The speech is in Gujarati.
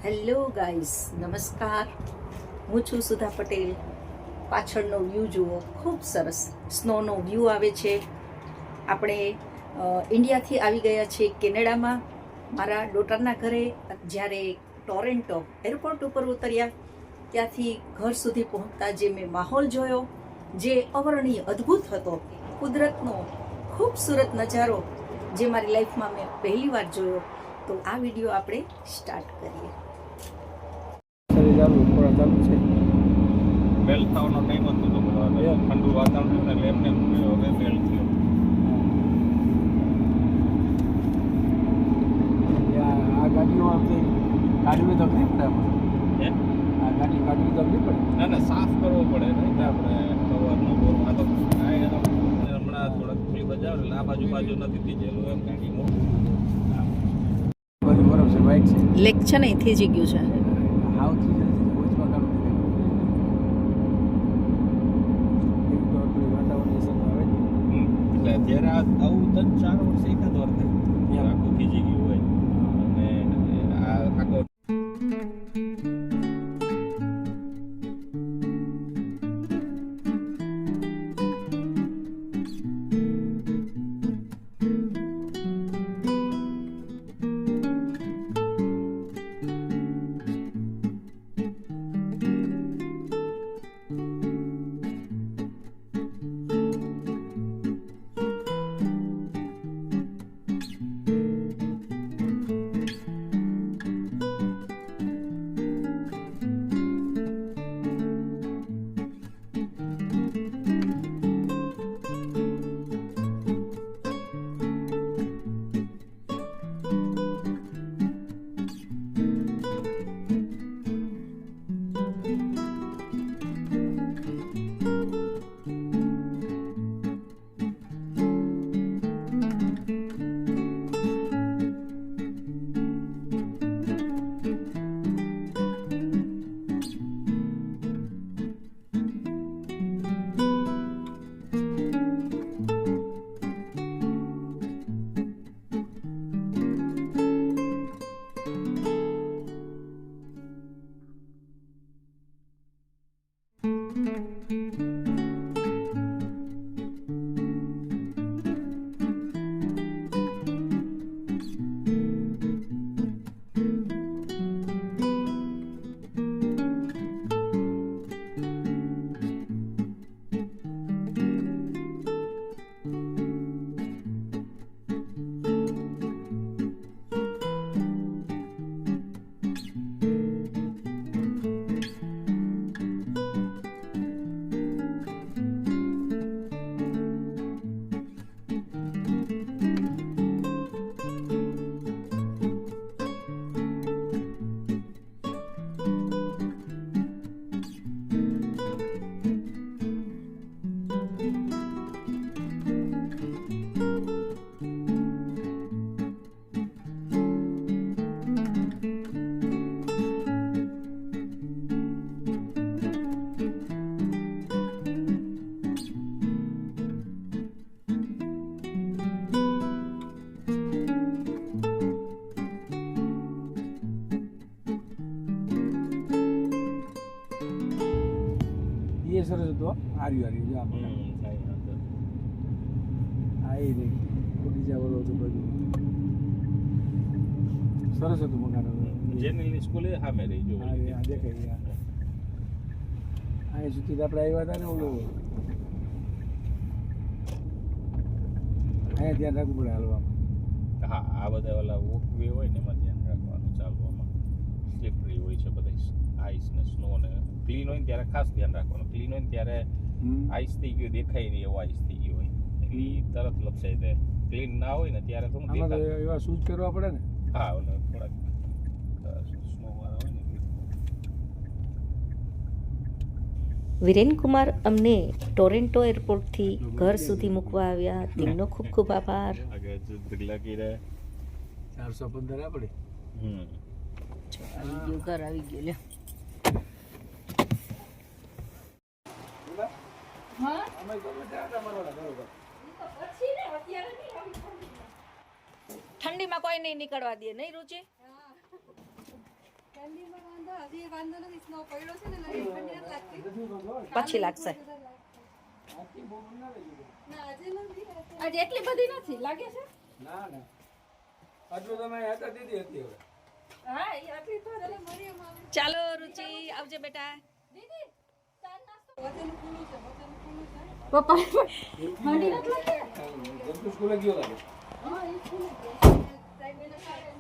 હેલો ગાઈઝ, નમસ્કાર. હું છું સુધા પટેલ. પાછળનો વ્યૂ જુઓ, ખૂબ સરસ સ્નોનો વ્યૂ આવે છે. આપણે ઇન્ડિયાથી આવી ગયા છીએ કેનેડામાં, મારા ડોટરના ઘરે. જ્યારે ટોરેન્ટો એરપોર્ટ ઉપર ઉતર્યા ત્યાંથી ઘર સુધી પહોંચતા જે મેં માહોલ જોયો, જે અવર્ણનીય અદ્ભુત હતો, કુદરતનો ખૂબસૂરત નજારો જે મારી લાઈફમાં મેં પહેલી વાર જોયો. તો આ વિડીયો આપણે સ્ટાર્ટ કરીએ. ચાલુ છે મેલ થવાનો ટાઈમ હતો તો ઠંડુ વાતાવરણ થયું ને એટલે એમને હવે મેલ થયો. આ ગાડીઓ કાઢવી તકલીફ પડે આપણે. આ ગાડી કાઢવી તકલીફ પડે. ના સાફ કરવો પડે ને આપણે સવારનો બોરમાં તો હમણાં થોડાક ખુલ્લી બજાવ એટલે આ બાજુ નથી થઈ ગયેલું એમ ગાડી મોટું બધું બરોબર છે. બાઇક છે લેક છે ને થઈ જ ગયું છે. આવતી જ્યારે આવું 3-4 વર્ષ એકાદ વાર થાય આખું થીજી ગયું હોય અને આ આખો સરસ હતો. હાર્યું જો આપણે આવી રહી ખોટી વાળો હતું બધું સરસ હતું મકાન. જેની સ્કૂલે સામે રહી જો દેખાય અહીં સુધી આપણે આવ્યા હતા ને ઓલું અહીંયા ધ્યાન રાખવું પડે હાલવામાં. હા આ બધા ઓલા વોકવે હોય ને એમાં ધ્યાન રાખવાનું ચાલવામાં. સ્લીપરી હોય છે બધા આઈસ ને સ્નો ને ક્લીન હોય ને ત્યારે ખાસ ધ્યાન રાખવાનું. ક્લીન હોય ને ત્યારે આઈસ થઈ ગયું દેખાય નહીં એવો આઈસ થઈ ગયો હોય એટલે તરત લપસાઈ જાય. ક્લીન ના હોય ને ત્યારે તો એવા શૂઝ પહેરવા પડે ને. હા ઓલા થોડાક સ્નો વાળા હોય ને. વિરેન કુમાર અમને ટોરેન્ટો એરપોર્ટથી ઘર સુધી મૂકવા આવ્યા. તેમનો ખૂબ ખૂબ આભાર. આગળ 415 આપણે આવી ગયું, ઘર આવી ગયું. લ્યો ઠંડીમાં કોઈ નહીં નીકળવા દે, નહીં રુચિ? ઠંડીમાં વાંધો હજી વાંધો નથી સ્નો પડ્યો છે ને એટલે ઠંડી નથી લાગતી પછી લાગશે. ના આજે નથી આજે એટલી બધી નથી લાગે છે ના ના આટલું તમે હતા દીધી હતી હવે હા એ આટલી તો એટલે મરિયમ આવે ચાલો રુચિ આવજે બેટા. દીદી ચાર નાસ્તો વજન ખુલ્લું છે પપ્પા ઠંડી નથી લાગતી જંતુ સ્કૂલે ગયો લાગે હા એ ખુલ્લું છે સાહેબ એને ખાડે